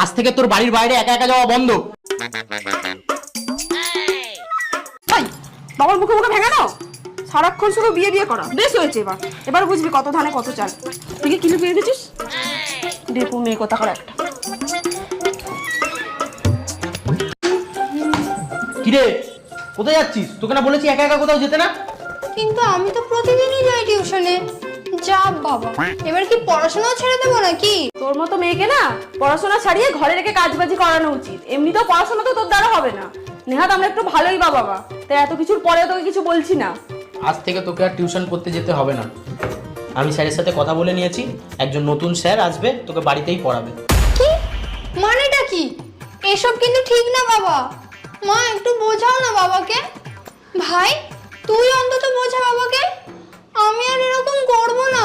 আজ থেকে তোর বাড়ির বাইরে একা একা যাওয়া বন্ধ। ভাই বাবার মুখে মুখে ভেঙানো, সারাক্ষণ শুধু বিয়ে বিয়ে করা। বেশ হয়েছে, এবার বুঝবি কত ধানে কত চাল। তুই কি কিনে পেয়ে দিচ্ছিস? দেখো মেয়ে কথা কর একটা। কিরে কোথায় যাচ্ছিস? তোকে না বলেছি একা একা কোথাও যেতে না? কিন্তু আমি তো প্রতিদিনই যাই টিউশনে। যা বাবা, এবার কি পড়াশোনাও ছেড়ে দেবো নাকি? তোর মতো মেয়েকে না পড়াশোনা ছাড়িয়ে ঘরে রেখে কাজবাজি করানো উচিত। এমনিতেও পড়াশোনা তো তোর দ্বারা হবে না। নেহাত আমরা একটু ভালোই বাবা, তাই এত কিছুর পরেও তোকে কিছু বলছি না। আজ থেকে তোকে আর টিউশন করতে যেতে হবে না। আমি স্যারের সাথে কথা বলে নিয়েছি, একজন নতুন স্যার আসবে, তোকে বাড়িতেই পড়াবে। কি মানেটা কি? এসব কিন্তু ঠিক না বাবা। মা একটু বোঝাও না বাবাকে। ভাই তুই অন্তত বোঝা বাবাকে। আমি আর এরকম করবো না।